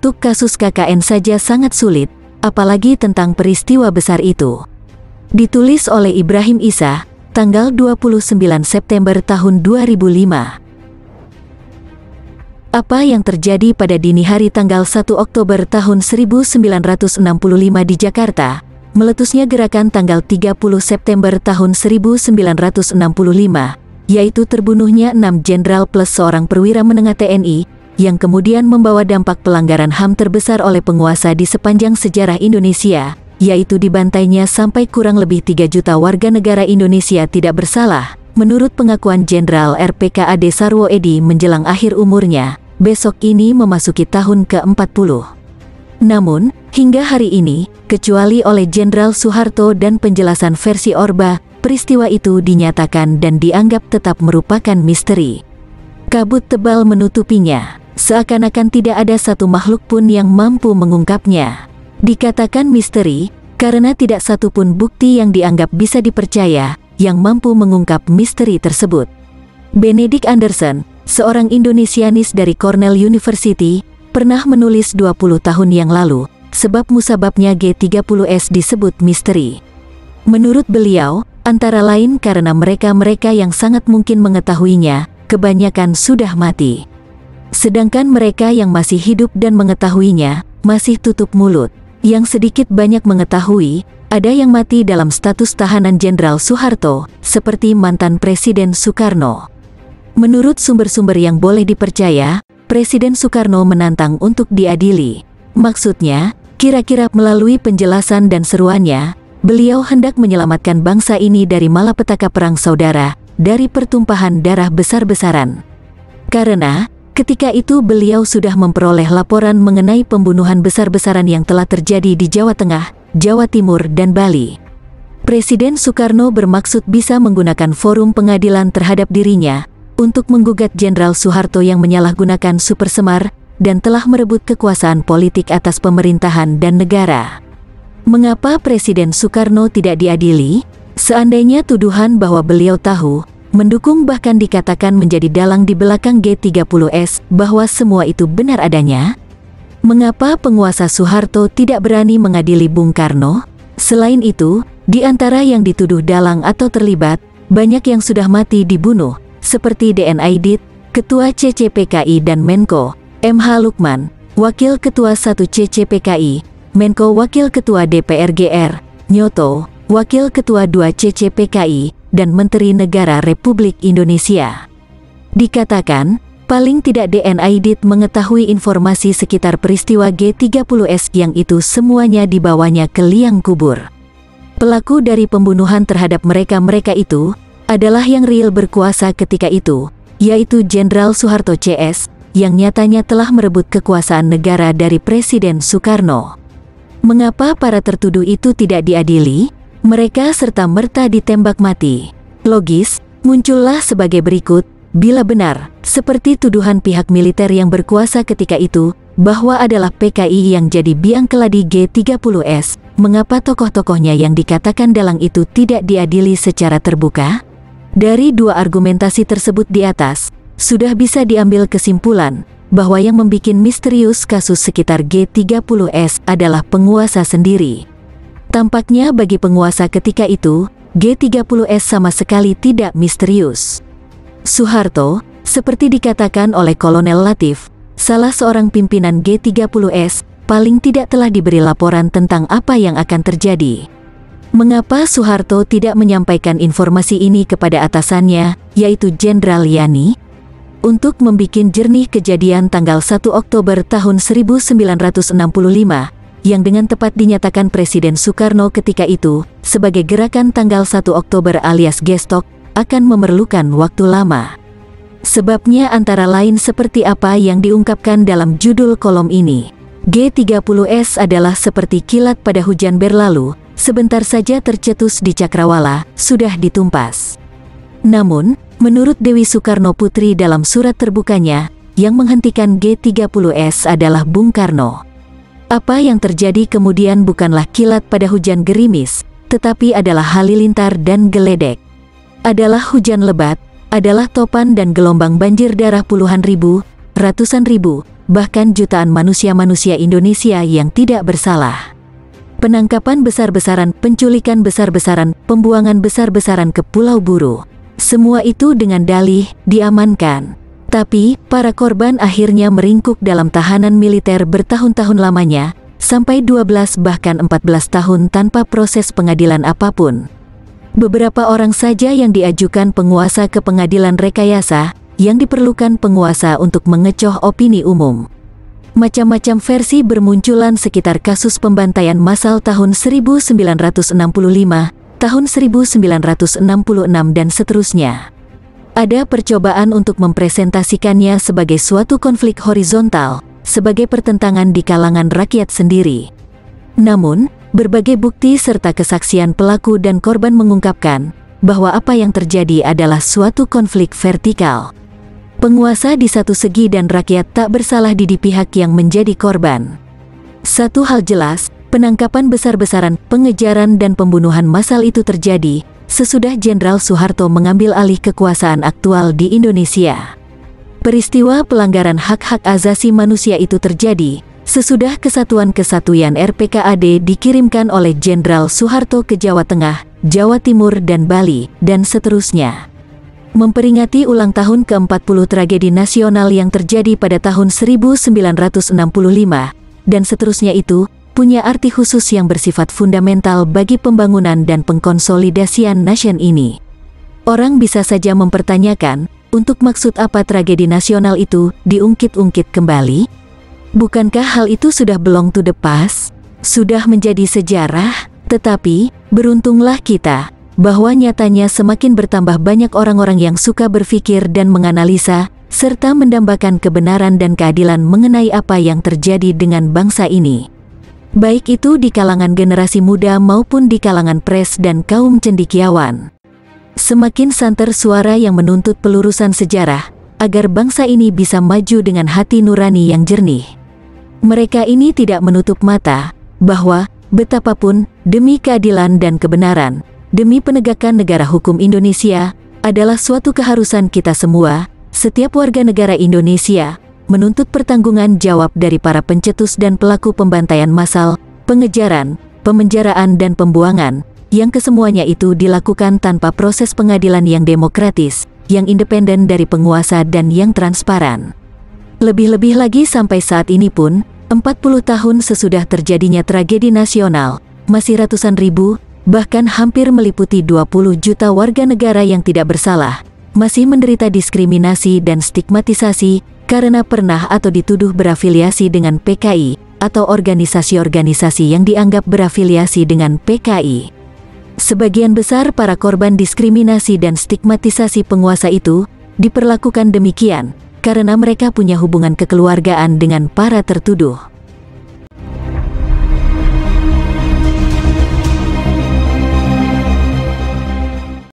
Untuk kasus KKN saja sangat sulit, apalagi tentang peristiwa besar itu. Ditulis oleh Ibrahim Isa, tanggal 29 September tahun 2005. Apa yang terjadi pada dini hari tanggal 1 Oktober tahun 1965 di Jakarta, meletusnya gerakan tanggal 30 September tahun 1965, yaitu terbunuhnya 6 jenderal plus seorang perwira menengah TNI, yang kemudian membawa dampak pelanggaran HAM terbesar oleh penguasa di sepanjang sejarah Indonesia, yaitu dibantainya sampai kurang lebih 3 juta warga negara Indonesia tidak bersalah, menurut pengakuan Jenderal RPKAD Sarwo Edi menjelang akhir umurnya, besok ini memasuki tahun ke-40. Namun, hingga hari ini, kecuali oleh Jenderal Soeharto dan penjelasan versi Orba, peristiwa itu dinyatakan dan dianggap tetap merupakan misteri. Kabut tebal menutupinya, seakan-akan tidak ada satu makhluk pun yang mampu mengungkapnya. Dikatakan misteri, karena tidak satu pun bukti yang dianggap bisa dipercaya, yang mampu mengungkap misteri tersebut. Benedict Anderson, seorang Indonesianis dari Cornell University, pernah menulis 20 tahun yang lalu, sebab musababnya G30S disebut misteri. Menurut beliau, antara lain karena mereka-mereka yang sangat mungkin mengetahuinya, kebanyakan sudah mati. Sedangkan mereka yang masih hidup dan mengetahuinya, masih tutup mulut. Yang sedikit banyak mengetahui, ada yang mati dalam status tahanan Jenderal Soeharto, seperti mantan Presiden Soekarno. Menurut sumber-sumber yang boleh dipercaya, Presiden Soekarno menantang untuk diadili. Maksudnya, kira-kira melalui penjelasan dan seruannya, beliau hendak menyelamatkan bangsa ini dari malapetaka perang saudara, dari pertumpahan darah besar-besaran. Karena, ketika itu beliau sudah memperoleh laporan mengenai pembunuhan besar-besaran yang telah terjadi di Jawa Tengah, Jawa Timur, dan Bali. Presiden Soekarno bermaksud bisa menggunakan forum pengadilan terhadap dirinya, untuk menggugat Jenderal Soeharto yang menyalahgunakan supersemar, dan telah merebut kekuasaan politik atas pemerintahan dan negara. Mengapa Presiden Soekarno tidak diadili? Seandainya tuduhan bahwa beliau tahu, mendukung bahkan dikatakan menjadi dalang di belakang G30S, bahwa semua itu benar adanya? Mengapa penguasa Soeharto tidak berani mengadili Bung Karno? Selain itu, di antara yang dituduh dalang atau terlibat, banyak yang sudah mati dibunuh, seperti DN Aidit, Ketua CCPKI dan Menko, MH Lukman, Wakil Ketua 1 CCPKI, Menko Wakil Ketua DPR GR, Nyoto, Wakil Ketua 2 CCPKI, dan Menteri Negara Republik Indonesia. Dikatakan, paling tidak DN Aidit mengetahui informasi sekitar peristiwa G30S yang itu semuanya dibawanya ke liang kubur. Pelaku dari pembunuhan terhadap mereka-mereka itu, adalah yang real berkuasa ketika itu, yaitu Jenderal Soeharto CS, yang nyatanya telah merebut kekuasaan negara dari Presiden Soekarno. Mengapa para tertuduh itu tidak diadili? Mereka serta-merta ditembak mati. Logis, muncullah sebagai berikut, bila benar, seperti tuduhan pihak militer yang berkuasa ketika itu, bahwa adalah PKI yang jadi biang keladi G30S, mengapa tokoh-tokohnya yang dikatakan dalang itu tidak diadili secara terbuka? Dari dua argumentasi tersebut di atas, sudah bisa diambil kesimpulan, bahwa yang membuat misterius kasus sekitar G30S adalah penguasa sendiri. Tampaknya bagi penguasa ketika itu, G30S sama sekali tidak misterius. Soeharto, seperti dikatakan oleh Kolonel Latif, salah seorang pimpinan G30S, paling tidak telah diberi laporan tentang apa yang akan terjadi. Mengapa Soeharto tidak menyampaikan informasi ini kepada atasannya, yaitu Jenderal Yani? Untuk membuat jernih kejadian tanggal 1 Oktober tahun 1965, yang dengan tepat dinyatakan Presiden Soekarno ketika itu, sebagai gerakan tanggal 1 Oktober alias Gestok, akan memerlukan waktu lama. Sebabnya antara lain seperti apa yang diungkapkan dalam judul kolom ini. G30S adalah seperti kilat pada hujan berlalu, sebentar saja tercetus di cakrawala, sudah ditumpas. Namun, menurut Dewi Soekarno Putri dalam surat terbukanya, yang menghentikan G30S adalah Bung Karno. Apa yang terjadi kemudian bukanlah kilat pada hujan gerimis, tetapi adalah halilintar dan geledek. Adalah hujan lebat, adalah topan dan gelombang banjir darah puluhan ribu, ratusan ribu, bahkan jutaan manusia-manusia Indonesia yang tidak bersalah. Penangkapan besar-besaran, penculikan besar-besaran, pembuangan besar-besaran ke Pulau Buru. Semua itu dengan dalih diamankan. Tapi, para korban akhirnya meringkuk dalam tahanan militer bertahun-tahun lamanya, sampai 12 bahkan 14 tahun tanpa proses pengadilan apapun. Beberapa orang saja yang diajukan penguasa ke pengadilan rekayasa, yang diperlukan penguasa untuk mengecoh opini umum. Macam-macam versi bermunculan sekitar kasus pembantaian massal tahun 1965, tahun 1966 dan seterusnya. Ada percobaan untuk mempresentasikannya sebagai suatu konflik horizontal, sebagai pertentangan di kalangan rakyat sendiri. Namun, berbagai bukti serta kesaksian pelaku dan korban mengungkapkan bahwa apa yang terjadi adalah suatu konflik vertikal. Penguasa di satu segi dan rakyat tak bersalah di pihak yang menjadi korban. Satu hal jelas, penangkapan besar-besaran, pengejaran dan pembunuhan massal itu terjadi sesudah Jenderal Soeharto mengambil alih kekuasaan aktual di Indonesia. Peristiwa pelanggaran hak-hak asasi manusia itu terjadi sesudah Kesatuan-Kesatuan RPKAD dikirimkan oleh Jenderal Soeharto ke Jawa Tengah, Jawa Timur dan Bali, dan seterusnya. Memperingati ulang tahun ke-40 tragedi nasional yang terjadi pada tahun 1965, dan seterusnya itu, punya arti khusus yang bersifat fundamental bagi pembangunan dan pengkonsolidasian nation ini. Orang bisa saja mempertanyakan, untuk maksud apa tragedi nasional itu diungkit-ungkit kembali? Bukankah hal itu sudah belong to the past? Sudah menjadi sejarah? Tetapi, beruntunglah kita, bahwa nyatanya semakin bertambah banyak orang-orang yang suka berpikir dan menganalisa, serta mendambakan kebenaran dan keadilan mengenai apa yang terjadi dengan bangsa ini. Baik itu di kalangan generasi muda maupun di kalangan pres dan kaum cendekiawan. Semakin santer suara yang menuntut pelurusan sejarah, agar bangsa ini bisa maju dengan hati nurani yang jernih. Mereka ini tidak menutup mata, bahwa, betapapun, demi keadilan dan kebenaran, demi penegakan negara hukum Indonesia, adalah suatu keharusan kita semua, setiap warga negara Indonesia, menuntut pertanggungan jawab dari para pencetus dan pelaku pembantaian massal, pengejaran, pemenjaraan dan pembuangan, yang kesemuanya itu dilakukan tanpa proses pengadilan yang demokratis, yang independen dari penguasa dan yang transparan. Lebih-lebih lagi sampai saat ini pun, 40 tahun sesudah terjadinya tragedi nasional, masih ratusan ribu, bahkan hampir meliputi 20 juta warga negara yang tidak bersalah, masih menderita diskriminasi dan stigmatisasi, karena pernah atau dituduh berafiliasi dengan PKI, atau organisasi-organisasi yang dianggap berafiliasi dengan PKI. Sebagian besar para korban diskriminasi dan stigmatisasi penguasa itu, diperlakukan demikian, karena mereka punya hubungan kekeluargaan dengan para tertuduh.